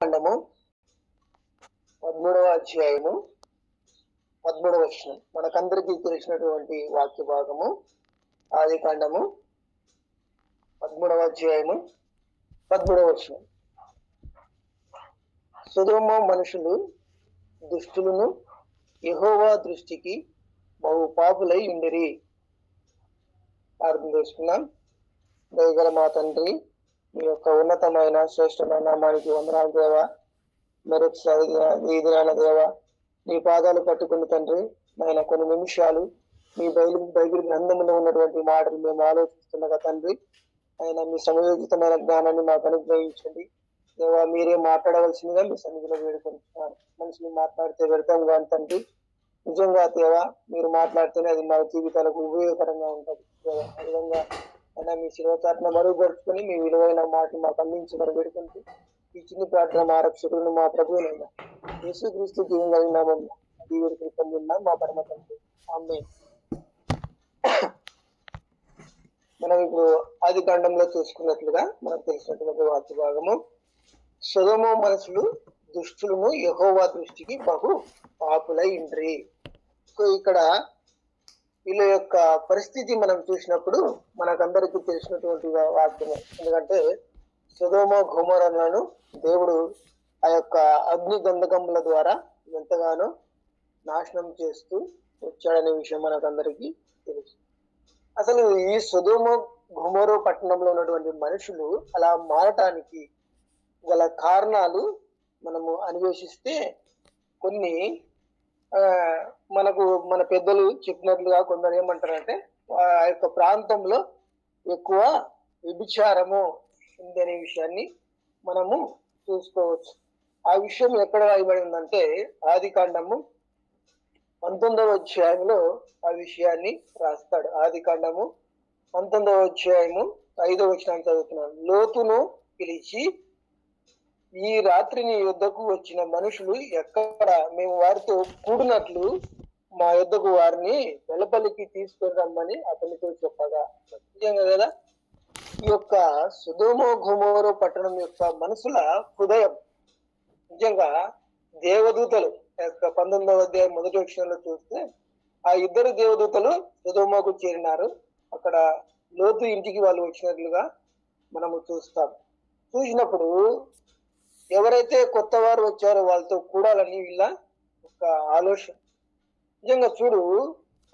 కాండము 13వ అధ్యాయము 13వ వచనం మనకందరికీ తెలిసినటువంటి వాక్య భాగము. ఆది కాండము 13వ అధ్యాయము 13వ వచనం. సొదొమ మనుషులు దుష్టులను యెహోవా దృష్టికి బహు పాపులై ఉండిరి. ప్రార్థన చేసుకున్నాం. దయగల మా తండ్రి, మీ యొక్క ఉన్నతమైన శ్రేష్టమైన నామానికి వందనాలు దేవా. మరొకసారి ఈ దినాన దేవా నీ పాదాలు పట్టుకుని తండ్రి నాయన కొన్ని నిమిషాలు మీ బైబిల్ గ్రంథంలో ఉన్నటువంటి మాటలు మేము ఆలోచిస్తుండగా తండ్రి ఆయన మీ సమయోచితమైన జ్ఞానాన్ని మాకు అనుగ్రహించండి దేవా. మీరే మాట్లాడవలసిందిగా మీ సన్నిధిలో వేడుకుంటున్నారు. మనుషులు మాట్లాడితే వ్యర్థం కాని తండ్రి, నిజంగా దేవా మీరు మాట్లాడితేనే అది మా జీవితాలకు ఉపయోగకరంగా ఉంటుంది దేవా. ఆ విధంగా అయినా మీ శిరోచాటను మరుగుపరుచుకొని మీ విలువైన మాటలు మాకు అందించమని వేడుకుంటూ ఈ చిన్ని ప్రార్థన మా రక్షకులను మా ప్రభువునైనా యేసుక్రీస్తు జీవం కలిగిన దేవుడికి పొందిన మా పరమ తండ్రి ఆమేన్. మనం ఇప్పుడు ఆది కాండంలో చూసుకున్నట్లుగా మనకు తెలిసినటువంటి వాక్య భాగము, సొదొమ మనుషులు దుష్టులను యెహోవా దృష్టికి బహు పాపులై ఉండ్రి. సో ఇక్కడ వీళ్ళ యొక్క పరిస్థితి మనం చూసినప్పుడు మనకందరికీ తెలిసినటువంటి వాక్యమే. ఎందుకంటే సొదొమ గొమొర్రాలను దేవుడు ఆ యొక్క అగ్ని గంధకముల ద్వారా ఎంతగానో నాశనం చేస్తూ వచ్చాడనే విషయం మనకందరికీ తెలుసు. అసలు ఈ సొదొమ గొమొర్రా పట్టణంలో ఉన్నటువంటి మనుషులు అలా మారటానికి గల కారణాలు మనము అన్వేషిస్తే కొన్ని మనకు మన పెద్దలు చెప్పినట్లుగా కొందరు ఏమంటారంటే ఆ యొక్క ప్రాంతంలో ఎక్కువ వ్యభిచారము ఉంది అనే విషయాన్ని మనము చూసుకోవచ్చు. ఆ విషయం ఎక్కడ రాయబడి ఉందంటే ఆది కాండము 19వ అధ్యాయంలో ఆ విషయాన్ని రాస్తాడు. ఆది కాండము 19వ అధ్యాయము 5వ వచనాన్ని చదువుతున్నాను. లోతును పిలిచి, ఈ రాత్రి నీ యొద్దకు వచ్చిన మనుషులు ఎక్కడ మేము వారితో కూడినట్లు మా యొద్దకు వారిని వెలుపలికి తీసుకొని రమ్మని అతనితో చెప్పగా. నిజంగా కదా ఈ యొక్క సొదొమ గొమొర్రా పట్టణం యొక్క మనుషుల హృదయం నిజంగా దేవదూతలు 19వ అధ్యాయం 1వ వచనంలో చూస్తే ఆ ఇద్దరు దేవదూతలు సొదొమకు చేరినారు. అక్కడ లోతు ఇంటికి వాళ్ళు వచ్చినట్లుగా మనము చూస్తాం. చూసినప్పుడు ఎవరైతే కొత్త వారు వచ్చారో వాళ్ళతో కూడాలని వీళ్ళ ఒక ఆలోచన. నిజంగా చూడు,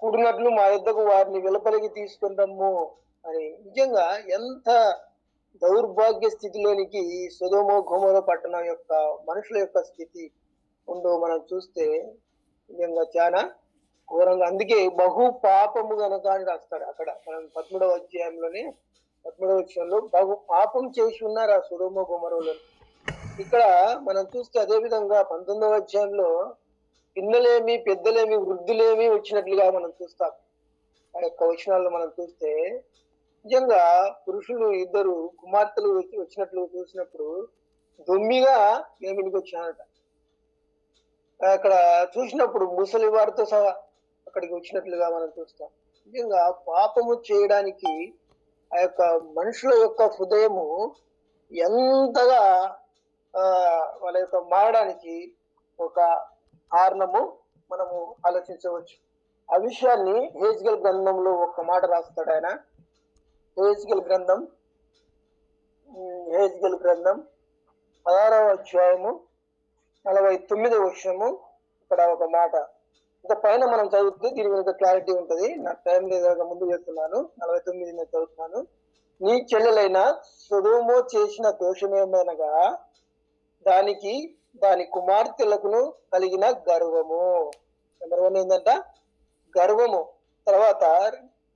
కూడినట్లు మా యొద్దకు వారిని వెలుపలికి తీసుకుంటాము అని. నిజంగా ఎంత దౌర్భాగ్య స్థితిలోనికి ఈ సొదొమ గొమొర్రా పట్టణం యొక్క మనుషుల యొక్క స్థితి ఉందో మనం చూస్తే నిజంగా చాలా ఘోరంగా. అందుకే బహు పాపము గనక అని రాస్తాడు అక్కడ. మనం 13వ అధ్యాయంలోనే 13వ వచనంలో బహు పాపం చేసి ఉన్నారు ఆ సొదొమ గొమొర్రాలో. ఇక్కడ మనం చూస్తే అదే విధంగా 19వ అధ్యాయంలో పిన్నలేమి పెద్దలేమి వృద్ధులేమి వచ్చినట్లుగా మనం చూస్తాం. ఆ యొక్క వచనాల్లో మనం చూస్తే నిజంగా పురుషులు ఇద్దరు కుమార్తెలు వచ్చినట్లు చూసినప్పుడు దొమ్మిగా ఏమిటికి వచ్చానట. అక్కడ చూసినప్పుడు ముసలి వారితో సహా అక్కడికి వచ్చినట్లుగా మనం చూస్తాం. నిజంగా పాపము చేయడానికి ఆ యొక్క మనుషుల యొక్క హృదయము ఎంతగా వాళ్ళ యొక్క మారడానికి ఒక కారణము మనము ఆలోచించవచ్చు. ఆ విషయాన్ని హెజ్కేలు గ్రంథంలో ఒక మాట రాస్తాడు ఆయన. హెజ్కేలు గ్రంథం 16వ అధ్యాయము 49వ వచనము. ఇక్కడ ఒక మాట ఇంకా పైన మనం చదివితే దీని మీద క్లారిటీ ఉంటుంది. నాకు టైం లేదు, ముందు చెప్తున్నాను. 49 నేను చదువుతున్నాను. నీ చెల్లెలైన సొదొమ చేసిన దోషమేమనగా దానికి దాని కుమార్తెలకును కలిగిన గర్వము. నెంబర్ 1 ఏంటంట గర్వము. తర్వాత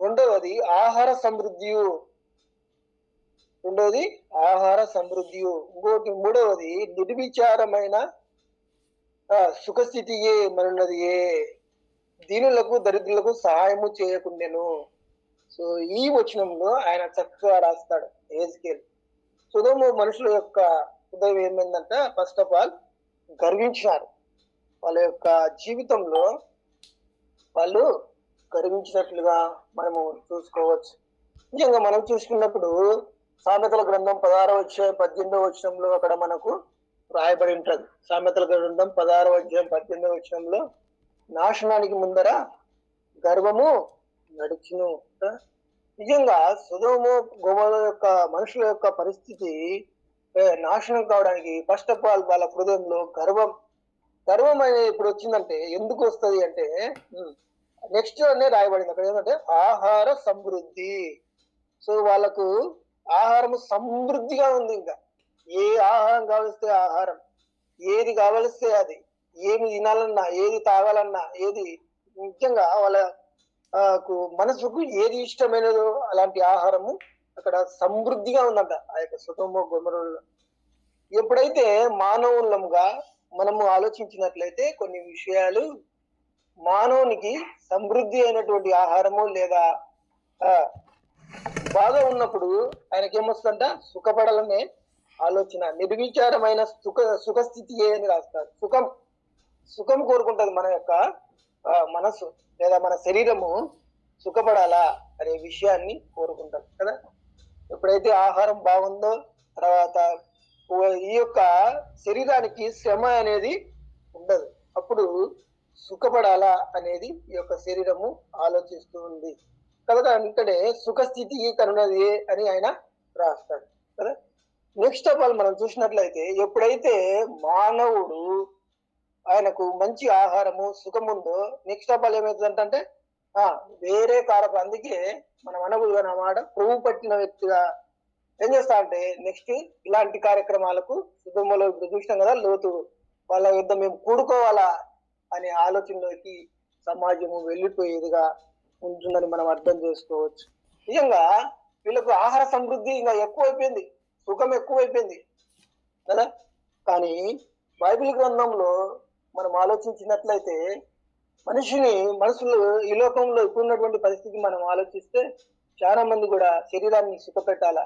రెండవది ఆహార సమృద్ధియు. ఇంకోటి మూడవది నిర్విచారమైన సుఖస్థితియే మనున్నదియే, దీనులకు దరిద్రులకు సహాయము చేయకుండెను. సో ఈ వచనంలో ఆయన చక్కగా రాస్తాడు హెజ్కేలు. సొదొమ మనుషుల యొక్క హృదయం ఏమైందంట, ఫస్ట్ ఆఫ్ ఆల్ గర్వించినారు. వాళ్ళ యొక్క జీవితంలో వాళ్ళు గర్వించినట్లుగా మనము చూసుకోవచ్చు. నిజంగా మనం చూసుకున్నప్పుడు సామెతల గ్రంథం 16వ అధ్యాయం 18వ వచనంలో అక్కడ మనకు రాయబడి ఉంటది. సామెతల గ్రంథం 16వ అధ్యాయం 18వ వచనంలో నాశనానికి ముందర గర్వము నడుచును. నిజంగా సొదొమ గొమొర్రా యొక్క మనుషుల యొక్క పరిస్థితి నాశనం కావడానికి ఫస్ట్ ఆఫ్ ఆల్ వాళ్ళ హృదయంలో గర్వం అనేది ఇప్పుడు వచ్చిందంటే ఎందుకు వస్తుంది అంటే నెక్స్ట్ అనే రాయబడింది అక్కడ ఏంటంటే ఆహార సమృద్ధి. సో వాళ్ళకు ఆహారం సమృద్ధిగా ఉంది. ఇంకా ఏ ఆహారం కావలిస్తే ఆహారం, ఏది కావలిస్తే అది, ఏమి తినాలన్నా, ఏది తాగాలన్నా, ఏది ముఖ్యంగా వాళ్ళ మనసుకు ఏది ఇష్టమైనదో అలాంటి ఆహారము అక్కడ సమృద్ధిగా ఉందంట ఆ యొక్క సొదొమ గొమొర్రాలో. ఎప్పుడైతే మానవులంగా మనము ఆలోచించినట్లయితే కొన్ని విషయాలు మానవునికి సమృద్ధి అయినటువంటి ఆహారము లేదా బాగా ఉన్నప్పుడు ఆయనకి ఏమొస్తుందంట సుఖపడాలనే ఆలోచన, నిర్విచారమైన సుఖస్థితి అని రాస్తారు. సుఖం కోరుకుంటది మన యొక్క మనసు లేదా మన శరీరము సుఖపడాలా అనే విషయాన్ని కోరుకుంటాం కదా. ఎప్పుడైతే ఆహారం బాగుందో తర్వాత ఈ యొక్క శరీరానికి శ్రమ అనేది ఉండదు, అప్పుడు సుఖపడాలా అనేది ఈ యొక్క శరీరము ఆలోచిస్తూ ఉంది కదా. అంటేనే సుఖస్థితి కనున్నది అని ఆయన రాస్తాడు కదా. నెక్స్ట్ ఆఫ్ ఆల్ మనం చూసినట్లయితే ఎప్పుడైతే మానవుడు ఆయనకు మంచి ఆహారము సుఖం ఉందో నెక్స్ట్ ఆఫ్ ఆల్ ఏమవుతుందంటే వేరే కారకం. అందుకే మనం అనకూడదు అన్నమాట. పువ్వు పట్టిన వ్యక్తిగా ఏం చేస్తా అంటే నెక్స్ట్ ఇలాంటి కార్యక్రమాలకు సొదొమలో ఇప్పుడు చూసినాం కదా, లోతు వాళ్ళ యుద్ధం మేము కూడుకోవాలా అనే ఆలోచనలోకి సమాజము వెళ్ళిపోయేదిగా ఉంటుందని మనం అర్థం చేసుకోవచ్చు. నిజంగా వీళ్ళకు ఆహార సమృద్ధి ఇంకా ఎక్కువైపోయింది, సుఖం ఎక్కువైపోయింది కదా. కానీ బైబిల్ గ్రంథంలో మనం ఆలోచించినట్లయితే మనసులు ఈ లోకంలో ఇప్పుడున్నటువంటి పరిస్థితి మనం ఆలోచిస్తే చాలా మంది కూడా శరీరాన్ని సుఖపెట్టాలా,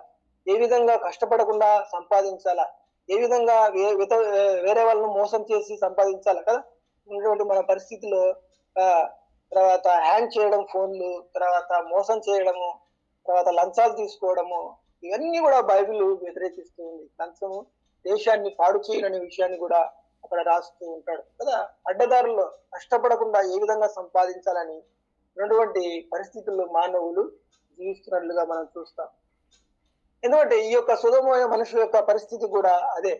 ఏ విధంగా కష్టపడకుండా సంపాదించాలా, ఏ విధంగా వేరే వాళ్ళను మోసం చేసి సంపాదించాలా కదా. ఉన్నటువంటి మన పరిస్థితిలో తర్వాత హ్యాంగ్ చేయడం ఫోన్లు, తర్వాత మోసం చేయడము, తర్వాత లంచాలు తీసుకోవడము, ఇవన్నీ కూడా బైబిల్ వ్యతిరేకిస్తూ ఉంది. లంచము దేశాన్ని పాడు చేయననే విషయాన్ని కూడా అక్కడ రాస్తూ ఉంటాడు కదా. అడ్డదారుల్లో కష్టపడకుండా ఏ విధంగా సంపాదించాలని ఉన్నటువంటి పరిస్థితుల్లో మానవులు జీవిస్తున్నట్లుగా మనం చూస్తాం. ఎందుకంటే ఈ యొక్క సొదొమ మనుషుల యొక్క పరిస్థితి కూడా అదే.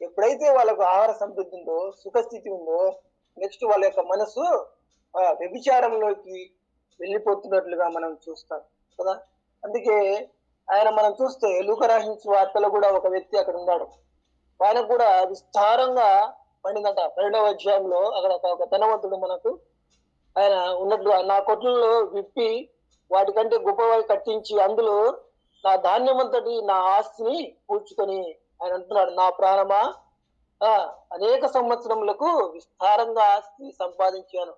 ఎప్పుడైతే వాళ్ళకు ఆహార సమృద్ధి ఉందో, సుఖస్థితి ఉందో, నెక్స్ట్ వాళ్ళ యొక్క మనసు వ్యభిచారంలోకి వెళ్ళిపోతున్నట్లుగా మనం చూస్తాం కదా. అందుకే ఆయన మనం చూస్తే లూకా రాసిన వార్తలో కూడా ఒక వ్యక్తి అక్కడ ఉన్నాడు. ఆయన కూడా విస్తారంగా పండిందంట. 12వ అధ్యాయంలో అక్కడ ఒక ధనవంతుడు మనకు ఆయన ఉన్నట్లుగా నా కొట్లలో విప్పి వాటికంటే గొప్పవాయి కట్టించి అందులో నా ధాన్యమంతటి నా ఆస్తిని కూర్చుకొని ఆయన అంటున్నాడు, నా ప్రాణమా అనేక సంవత్సరములకు విస్తారంగా ఆస్తి సంపాదించాను,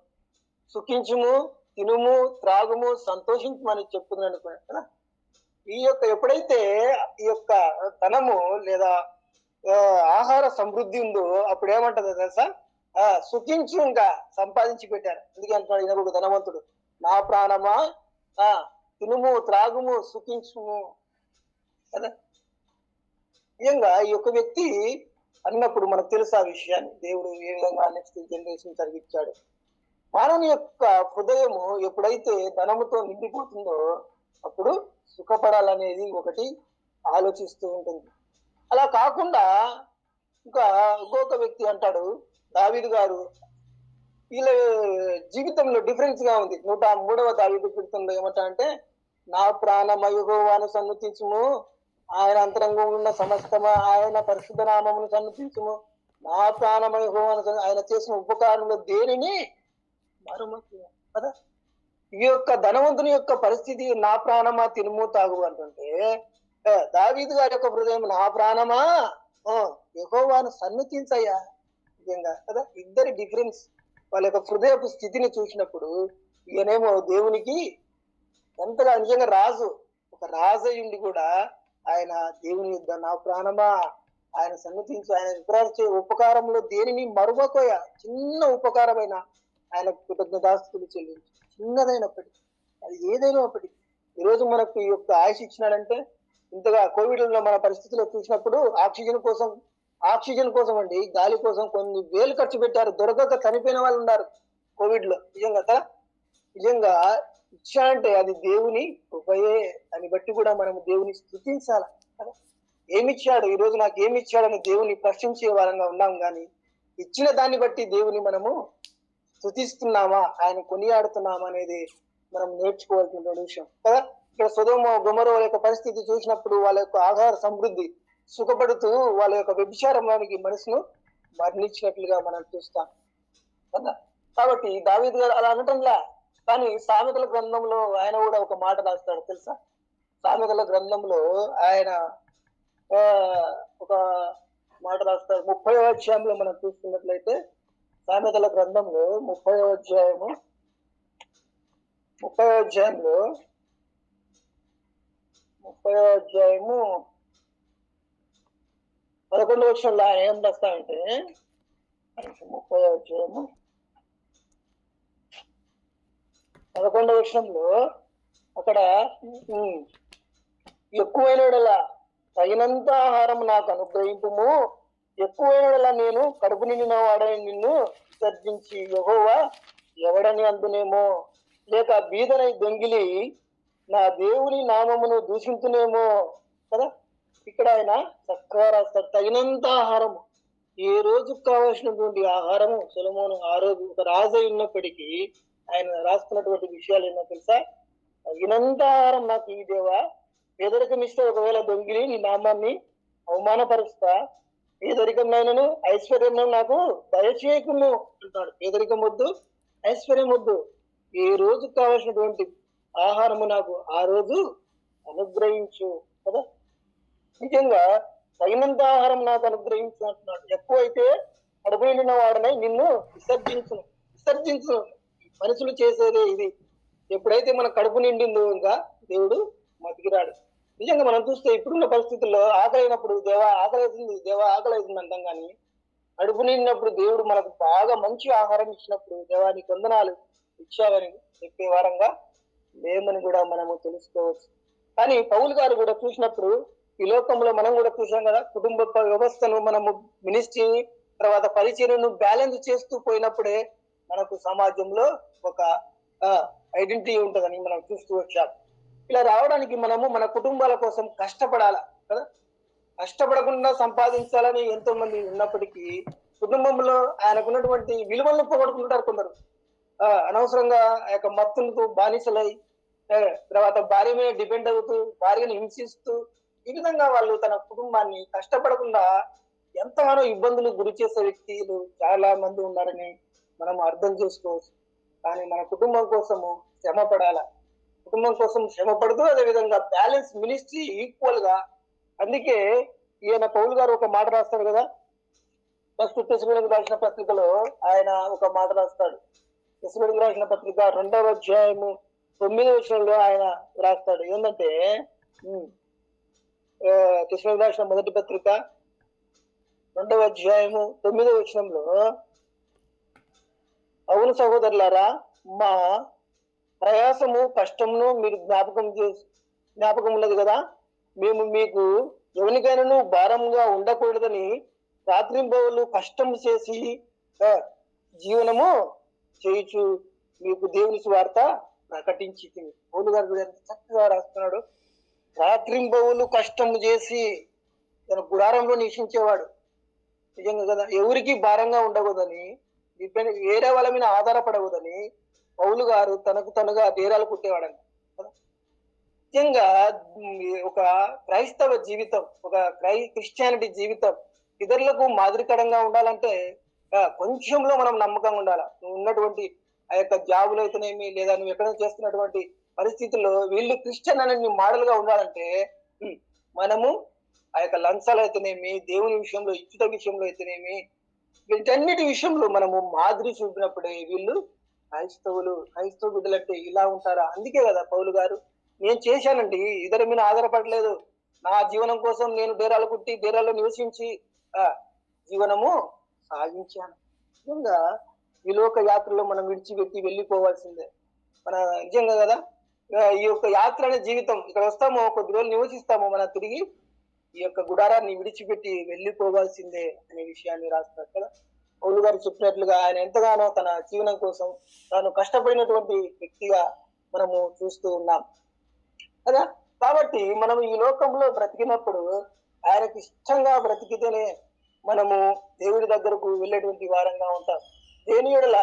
సుఖించుము, తినుము, త్రాగుము, సంతోషించమని చెప్తున్నాను కదా. ఈ యొక్క ఎప్పుడైతే ఈ యొక్క ధనము లేదా ఆహార సమృద్ధి ఉందో అప్పుడు ఏమంటది తెలుసా, సుఖించు, ఇంకా సంపాదించి పెట్టారు. అందుకే అంటున్నాడు ఈయన ఒక ధనవంతుడు, నా ప్రాణమా తినుము, త్రాగుము, సుఖించుము కదా. నిజంగా ఈ యొక్క వ్యక్తి అన్నప్పుడు మనకు తెలుసు ఆ విషయాన్ని దేవుడు ఏ విధంగా నెక్స్ట్ జనరేషన్ జరిగించాడు. మానవుని యొక్క హృదయము ఎప్పుడైతే ధనముతో నిండిపోతుందో అప్పుడు సుఖపడాలనేది ఒకటి ఆలోచిస్తూ ఉంటుంది. అలా కాకుండా ఇంకొక వ్యక్తి అంటాడు, దావీదు గారు, వీళ్ళ జీవితంలో డిఫరెన్స్ గా ఉంది. 103వ దావీదు కీర్తనలో ఏమంటా అంటే, నా ప్రాణమా యెహోవాను సన్నుతించుము, ఆయన అంతరంగం ఉన్న సమస్తమా ఆయన పరిశుద్ధ నామమును సన్నుతించుము, నా ప్రాణమా యెహోవాను, ఆయన చేసిన ఉపకారంలో దేనిని మరుమకు కదా. ఈ యొక్క ధనవంతుని యొక్క పరిస్థితి నా ప్రాణమా తినుము తాగు అంటుంటే, దావీదు గారి యొక్క హృదయం నా ప్రాణమా యెహోవాను సన్నుతించయ్యా నిజంగా కదా. ఇద్దరి డిఫరెన్స్. వాళ్ళ యొక్క హృదయపు స్థితిని చూసినప్పుడు ఈయనేమో దేవునికి ఎంతగా నిజంగా ఒక రాజయుండి కూడా ఆయన దేవుని యుద్ధ నా ప్రాణమా ఆయన సన్నిధించి ఆయన విప్రార్చే ఉపకారంలో దేనిని మరువకోయ, చిన్న ఉపకారమైన ఆయన కృతజ్ఞతాస్తులు చెల్లించి, చిన్నదైనప్పటికీ అది ఏదైనప్పటికీ. ఈరోజు మనకు ఈ యొక్క ఆయుష్ ఇచ్చినాడంటే, ఇంతగా కోవిడ్ లో మన పరిస్థితిలో చూసినప్పుడు ఆక్సిజన్ కోసం ఆక్సిజన్ కోసం అండి, గాలి కోసం కొన్ని వేలు ఖర్చు పెట్టారు, దొరకక చనిపోయిన వాళ్ళు ఉన్నారు కోవిడ్ లో. నిజంగా కదా, నిజంగా ఇచ్చ అంటే అది దేవుని కృపయే. దాన్ని బట్టి కూడా మనం దేవుని స్తుతించాలి కదా. ఏమిచ్చాడు ఈ రోజు, నాకు ఏమి ఇచ్చాడని దేవుని ప్రశ్నించే వారంగా ఉన్నాం, కానీ ఇచ్చిన దాన్ని బట్టి దేవుని మనము స్తుతిస్తున్నామా, ఆయన కొనియాడుతున్నామా అనేది మనం నేర్చుకోవాల్సిన విషయం కదా. ఇక్కడ సొదొమ గొమొర యొక్క పరిస్థితి చూసినప్పుడు వాళ్ళ యొక్క ఆహార సమృద్ధి సుఖపడుతూ వాళ్ళ యొక్క వ్యభిచారంలోనికి మనసును మరణించినట్లుగా మనం చూస్తాం కదా. కాబట్టి దావీదు గారు అలా అనటంలా, కానీ సామెతల గ్రంథంలో ఆయన కూడా ఒక మాట రాస్తాడు తెలుసా. సామెతల గ్రంథంలో ఆయన ఒక మాట రాస్తాడు. 30వ అధ్యాయంలో మనం చూసుకున్నట్లయితే సామెతల గ్రంథంలో 30వ అధ్యాయము 11వ వచనంలో ఆయన ఏం రాస్తాడంటే, 30వ అధ్యాయము 11వ వచనంలో అక్కడ ఎక్కువైనడలా తగినంత ఆహారం నాకు అనుగ్రహింపుము, ఎక్కువైనడలా నేను కడుపు నిండిన వాడని నిన్ను విసర్జించి యెహోవా ఎవడని అందునేమో, లేక బీదనై దొంగిలి నా దేవుని నామమును దూషించునేమో కదా. ఇక్కడ ఆయన చక్కగా రాస్తాడు, తగినంత ఆహారము. ఏ రోజుకు కావాల్సినటువంటి ఆహారము సొలొమోను ఆ రోజు ఒక రాజు ఉన్నప్పటికీ ఆయన రాసుకున్నటువంటి విషయాలు ఏంటో తెలుసా. తగినంత ఆహారం నాకు ఈ దేవా, పేదరికం ఇస్తే ఒకవేళ దొంగిలి నీ నామాన్ని అవమానపరుస్తా, పేదరికంనైనను ఐశ్వర్యం నాకు దయచేయకుము అంటాడు. పేదరికం వద్దు, ఐశ్వర్యం వద్దు, ఏ రోజుకు కావాల్సినటువంటి ఆహారము నాకు ఆ రోజు అనుగ్రహించు కదా. నిజంగా తగినంత ఆహారం నాకు అనుగ్రహించు అంటున్నాడు. ఎక్కువైతే కడుపు నిండిన వాడనై నిన్ను విసర్జించు. మనుషులు చేసేదే ఇది. ఎప్పుడైతే మన కడుపు నిండిందో ఇంకా దేవుడు మతికిరాడు. నిజంగా మనం చూస్తే ఇప్పుడున్న పరిస్థితుల్లో ఆకలి అయినప్పుడు దేవా ఆకలి అవుతుంది అంటాం, కానీ కడుపు నిండినప్పుడు దేవుడు మనకు బాగా మంచి ఆహారం ఇచ్చినప్పుడు దేవా నీ వందనాలు ఇచ్చావని చెప్పే వారంగా లేమని కూడా మనము తెలుసుకోవచ్చు. కానీ పౌలు గారు కూడా చూసినప్పుడు ఈ లోకంలో మనం కూడా చూసాం కదా, కుటుంబ వ్యవస్థను మనము మినిస్ట్రీ తర్వాత పరిచర్యను బ్యాలెన్స్ చేస్తూ పోయినప్పుడే మనకు సమాజంలో ఒక ఐడెంటిటీ ఉంటుందని మనం చూస్తూ వచ్చాం. ఇలా రావడానికి మనము మన కుటుంబాల కోసం కష్టపడాలా కదా. కష్టపడకుండా సంపాదించాలని ఎంతో మంది ఉన్నప్పటికీ కుటుంబంలో ఆయనకున్నటువంటి విలువలను పోగొట్టుకుంటారు కొందరు. అనవసరంగా ఆ యొక్క మత్తులతో బానిసలై తర్వాత భార్య మీద డిపెండ్ అవుతూ భార్యను హింసిస్తూ ఈ విధంగా వాళ్ళు తన కుటుంబాన్ని కష్టపడకుండా ఎంతగానో ఇబ్బందులు గురి చేసే వ్యక్తులు చాలా మంది ఉన్నారని మనం అర్థం చేసుకోవచ్చు. కానీ మన కుటుంబం కోసము శ్రమ పడాల, కుటుంబం కోసం శ్రమ పడుతూ అదేవిధంగా బ్యాలెన్స్ మినిస్ట్రీ ఈక్వల్ గా. అందుకే ఈయన పౌలు గారు ఒక మాట రాస్తాడు కదా, ఫస్ట్ తెస్సలోనికీయులకు రాసిన పత్రికలో ఆయన ఒక మాట రాస్తాడు. తెస్సలోనికీయులకు రాసిన పత్రిక 2వ అధ్యాయము 9వ వచనంలో ఆయన రాస్తాడు ఏంటంటే, తెస్సలోనికీయులకు రాసిన మొదటి పత్రిక 2వ అధ్యాయము 9వ వచనంలో, అవును సహోదరులారా, మా ప్రయాసము కష్టమును మీరు జ్ఞాపకం ఉన్నది కదా, మేము మీకు ఎవరికైనా భారంగా ఉండకూడదని రాత్రింబవళ్ళు కష్టం చేసి జీవనము చేయుచు మీకు దేవుని సువార్త ప్రకటించి. పౌలు గారు ఎంత చక్కగా రాస్తున్నాడు. రాత్రింబవళ్ళు కష్టం చేసి తన గుడారంలో నివసించేవాడు. నిజంగా కదా, ఎవరికి భారంగా ఉండకూడదని, వేరే వాళ్ళ మీద ఆధారపడకూడదని పౌలు గారు తనకు తనుగా డేరాలు కుట్టేవాడంట. నిజంగా ఒక క్రైస్తవ జీవితం, ఒక క్రిస్టియానిటీ జీవితం ఇతరులకు మాదిరికరంగా ఉండాలంటే కొంచెంలో మనం నమ్మకంగా ఉండాలి. నువ్వు ఉన్నటువంటి ఆ యొక్క జాబులు అయితేనేమి, లేదా నువ్వు ఎక్కడ చేస్తున్నటువంటి పరిస్థితుల్లో వీళ్ళు క్రిస్టియన్ అని మోడల్ గా ఉండాలంటే మనము ఆ యొక్క లంచాలు అయితేనేమి, దేవుని విషయంలో ఇచ్చుట విషయంలో అయితేనేమి, వీటన్నిటి విషయంలో మనము మాదిరి చూపినప్పుడే వీళ్ళు క్రైస్తవ బిడ్డలంటే ఇలా ఉంటారా. అందుకే కదా పౌలు గారు, నేను చేశానండి, ఇద్దరి మీద ఆధారపడలేదు, నా జీవనం కోసం నేను డేరాలు కుట్టి డేరాల్లో నివసించి జీవనము సాగించాను. నిజంగా ఈ లోక యాత్రలో మనం విడిచిపెట్టి వెళ్ళిపోవాల్సిందే. మన నిజంగా కదా, ఈ యొక్క యాత్ర అనే జీవితం, ఇక్కడ వస్తాము కొద్ది రోజులు నివసిస్తాము, మన తిరిగి ఈ యొక్క గుడారాన్ని విడిచిపెట్టి వెళ్ళిపోవాల్సిందే అనే విషయాన్ని రాస్తారు కదా. పౌలు గారు చెప్పినట్లుగా ఆయన ఎంతగానో తన జీవనం కోసం తాను కష్టపడినటువంటి వ్యక్తిగా మనము చూస్తూ ఉన్నాం కదా. కాబట్టి మనం ఈ లోకంలో బ్రతికినప్పుడు ఆయనకి ఇష్టంగా బ్రతికితేనే మనము దేవుడి దగ్గరకు వెళ్ళేటువంటి వారంగా ఉంటాం. దేని యెడల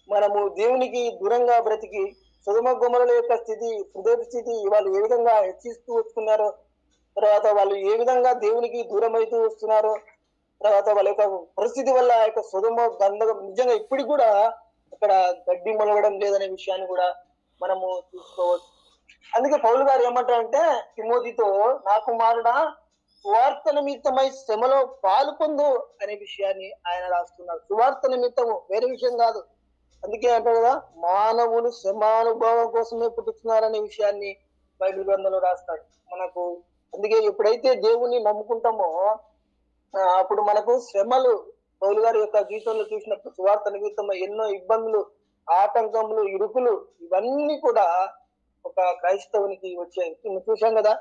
మనము దేవునికి దూరంగా బ్రతికి సొదొమ గొమొర్రా యొక్క స్థితి, హృదయ స్థితి వాళ్ళు ఏ విధంగా హెచ్చిస్తూ వస్తున్నారో, తర్వాత వాళ్ళు ఏ విధంగా దేవునికి దూరం అవుతూ వస్తున్నారో, తర్వాత వాళ్ళ యొక్క పరిస్థితి వల్ల ఆ యొక్క సొదొమ గంధకం నిజంగా ఇప్పటికి కూడా అక్కడ గడ్డి మొలవడం లేదనే విషయాన్ని కూడా మనము చూసుకోవచ్చు. అందుకే పౌలు గారు ఏమంటారంటే తిమోతితో, నా కుమారుడా సువార్త నిమిత్తమై శ్రమలో పాలు పొందు అనే విషయాన్ని ఆయన రాస్తున్నారు. సువార్త నిమిత్తము, వేరే విషయం కాదు. అందుకే అంటారు కదా, మానవులు శ్రమానుభవం కోసమే పుట్టుతున్నారనే విషయాన్ని బైబిల్ గ్రంథంలో రాస్తాడు మనకు. అందుకే ఎప్పుడైతే దేవుణ్ణి నమ్ముకుంటామో అప్పుడు మనకు శ్రమలు పౌలు గారి యొక్క జీవితంలో చూసినప్పుడు సువార్త నిమిత్తమై ఎన్నో ఇబ్బందులు, ఆటంకములు, ఇరుకులు ఇవన్నీ కూడా ఒక క్రైస్తవునికి వచ్చాయి. చూసాం కదా,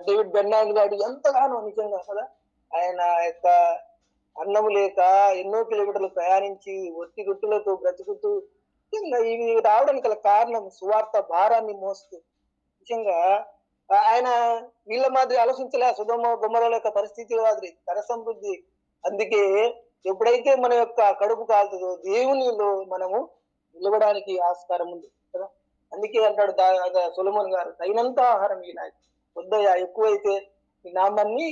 డేవిడ్ బెర్నార్డ్ గారు ఎంతగానో నిజంగా కదా, ఆయన యొక్క అన్నము లేక ఎన్నో కిలోమీటర్లు ప్రయాణించి ఒట్టి గుట్టులతో బ్రతుకుతూ నిజంగా ఇవి రావడానికి గల కారణం సువార్త భారాన్ని మోస్తూ నిజంగా ఆయన వీళ్ళ మాదిరి ఆలోచించలే. సొదొమ గొమొర్రా యొక్క పరిస్థితి మాదిరి ధన సమృద్ధి. అందుకే ఎప్పుడైతే మన యొక్క కడుపు కాలుతుందో దేవునిలో మనము నిలవడానికి ఆస్కారం ఉంది కదా. అందుకే అంటాడు సొలొమోన్ గారు, తగినంత ఆహారం ఈ నాకు వద్దయ్యా, ఎక్కువైతే ఈ నామాన్ని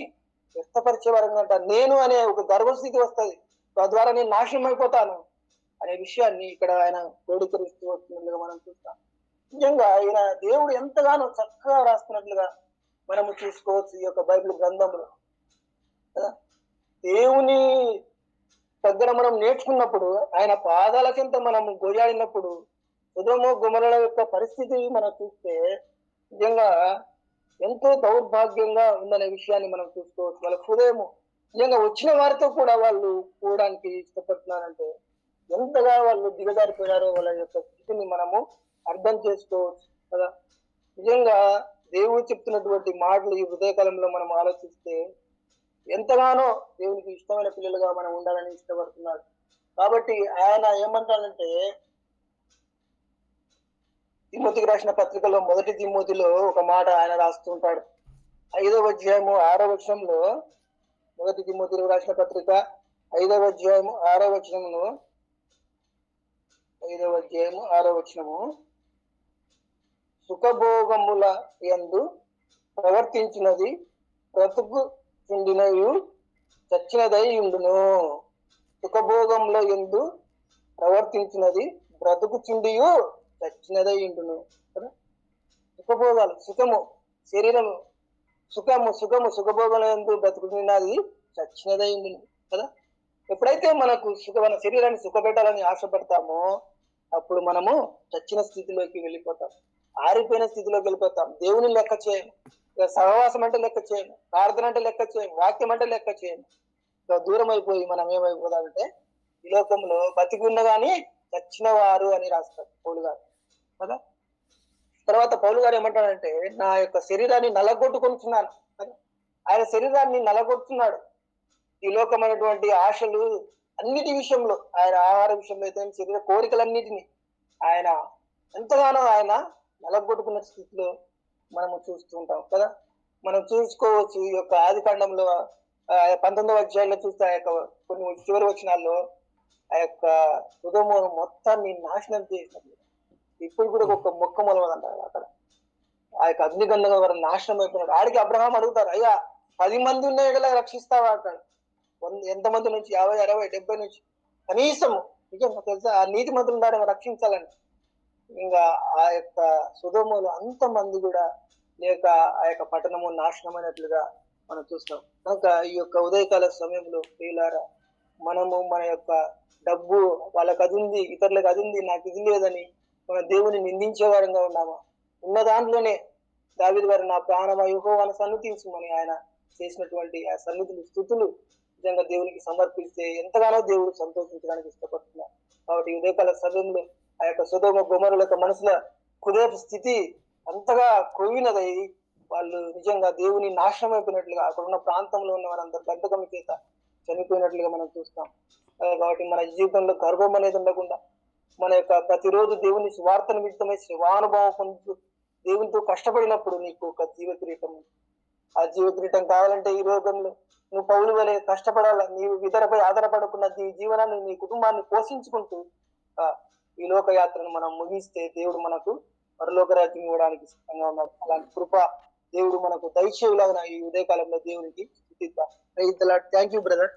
వ్యక్తపరిచే వరంగా అంటారు. నేను అనే ఒక గర్వస్థితి వస్తుంది, తద్వారా నేను నాశనం అయిపోతాను అనే విషయాన్ని ఇక్కడ ఆయన వేడుకరిస్తూ వస్తున్నట్లుగా మనం చూస్తాం. నిజంగా ఈయన దేవుడు ఎంతగానో చక్కగా రాస్తున్నట్లుగా మనము చూసుకోవచ్చు ఈ యొక్క బైబిల్ గ్రంథంలో కదా. దేవుని దగ్గర మనం నేర్చుకున్నప్పుడు, ఆయన పాదాల కింద మనము గోజాడినప్పుడు సొదొమ గొమొర్రా యొక్క పరిస్థితి మనం చూస్తే నిజంగా ఎంతో దౌర్భాగ్యంగా ఉందనే విషయాన్ని మనం చూసుకోవచ్చు. వాళ్ళ హృదయం నిజంగా వచ్చిన వారితో కూడా వాళ్ళు పోవడానికి ఇష్టపడుతున్నారంటే ఎంతగా వాళ్ళు దిగజారిపోయారో వాళ్ళ యొక్క స్థితిని మనము అర్థం చేసుకోవచ్చు కదా. నిజంగా దేవుడు చెప్తున్నటువంటి మాటలు ఈ హృదయకాలంలో మనం ఆలోచిస్తే ఎంతగానో దేవునికి ఇష్టమైన పిల్లలుగా మనం ఉండాలని ఇష్టపడుతున్నాడు. కాబట్టి ఆయన ఏమంటాడంటే తిమోతికి రాసిన పత్రికలో మొదటి తిమోతిలో ఒక మాట ఆయన రాస్తుంటాడు. 5వ అధ్యాయము 6వ వచనంలో, మొదటి తిమోతిలో రాసిన పత్రిక 5వ అధ్యాయము 6వ వచనమును, 5వ అధ్యాయము 6వ వచనము, సుఖభోగముల యందు ప్రవర్తించినది బ్రతుకు చుండినయు చచ్చినదై ఉండును. సుఖభోగముల యందు ప్రవర్తించినది బ్రతుకు చుండియు చచ్చినదై ఉండును కదా. సుఖభోగాలు, సుఖము, శరీరము, సుఖభోగాల యందు బ్రతుకుతున్నది చచ్చినదై ఉండును కదా. ఎప్పుడైతే మనకు మన శరీరాన్ని సుఖపెట్టాలని ఆశపడతామో అప్పుడు మనము చచ్చిన స్థితిలోకి వెళ్ళిపోతాం, ఆరిపోయిన స్థితిలోకి వెళ్ళిపోతాం. దేవుని లెక్క చేయము, సహవాసం అంటే లెక్క చేయము, ప్రార్థన అంటే లెక్క చేయము, వాక్యం అంటే లెక్క చేయము. దూరం అయిపోయి మనం ఏమైపోతామంటే ఈ లోకంలో బతికి ఉండగాని చచ్చిన వారు అని రాస్తారు పౌలు గారు కదా. తర్వాత పౌలు గారు ఏమంటాడంటే, నా యొక్క శరీరాన్ని నలగొట్టుకుంటున్నాను కదా. ఆయన శరీరాన్ని నలగొట్టున్నాడు ఈ లోకమైనటువంటి ఆశలు అన్నిటి విషయంలో, ఆయన ఆహార విషయంలో అయితే శరీర కోరికలన్నిటిని ఆయన ఎంతగానో ఆయన నలగొట్టుకున్న స్థితిలో మనము చూస్తూ ఉంటాం కదా. మనం చూసుకోవచ్చు ఈ యొక్క ఆది కాండంలో 19వ అధ్యాయంలో చూస్తే ఆ యొక్క కొన్ని చివరి వచనాల్లో ఆ యొక్క సొదొమ మొత్తాన్ని నాశనం చేసినట్లు ఇప్పుడు కూడా ఒక మొక్క మొలవదంటారు అక్కడ. ఆ యొక్క అగ్నిగంధంగా వారు నాశనం అయిపోయినాడు. ఆడికి అబ్రహాం అడుగుతారు, అయ్యా 10 మంది ఉన్న ఎడలా రక్షిస్తావా అంటాడు. ఎంతమంది నుంచి? 50, 60, 70 నుంచి కనీసము. నిజంగా తెలుసా, ఆ నీతి మంత్రులు దాన్ని రక్షించాలని. ఇంకా ఆ యొక్క సొదొమలో అంతమంది కూడా లేక ఆ యొక్క పట్టణము నాశనమైనట్లుగా మనం చూస్తాం. కనుక ఈ యొక్క ఉదయకాల సమయంలో ప్రియులారా, మనము మన యొక్క డబ్బు వాళ్ళకి అది ఉంది, ఇతరులకు అది ఉంది, నాకు ఇది లేదని మన దేవుని నిందించే వారంగా ఉన్నామా? ఉన్న దాంట్లోనే దావీదు గారు, నా ప్రాణమా యెహోవాను సన్నుతించుమని ఆయన చేసినటువంటి ఆ సన్నిధులు, స్తుతులు నిజంగా దేవునికి సమర్పిస్తే ఎంతగానో దేవుడు సంతోషించడానికి ఇష్టపడుతున్నారు. కాబట్టి ఉదయకాల సమయంలో ఆ యొక్క సొదొమ గొమొర్రా యొక్క మనసుల హృదయ స్థితి అంతగా కొవ్వినదై వాళ్ళు నిజంగా దేవుని నాశనం అయిపోయినట్లుగా, అక్కడ ఉన్న ప్రాంతంలో ఉన్న వారందరూ బద్ధకం చేత చనిపోయినట్లుగా మనం చూస్తాం. కాబట్టి మన జీవితంలో గర్వం అనేది ఉండకుండా, మన యొక్క ప్రతిరోజు దేవుని స్వార్థ నిమిత్తమై శివానుభవం పొందుతూ దేవునితో కష్టపడినప్పుడు నీకు ఒక జీవ కిరీటం ఉంది. ఆ జీవ కిరీటం కావాలంటే ఈ లోకంలో నువ్వు పౌలు వలె కష్టపడాలా, నీవు ఇతరులపై ఆధారపడకుండా నీ జీవనాన్ని, నీ కుటుంబాన్ని పోషించుకుంటూ ఆ ఈ లోక యాత్రను మనం ముగిస్తే దేవుడు మనకు పరలోక రాజ్యం ఇవ్వడానికి సిద్ధంగా ఉన్నాడు. అలాంటి కృప దేవుడు మనకు దయచేయలాగా ఈ ఉదయకాలంలో దేవునికి స్థుతిద్దాం. Thank you brother.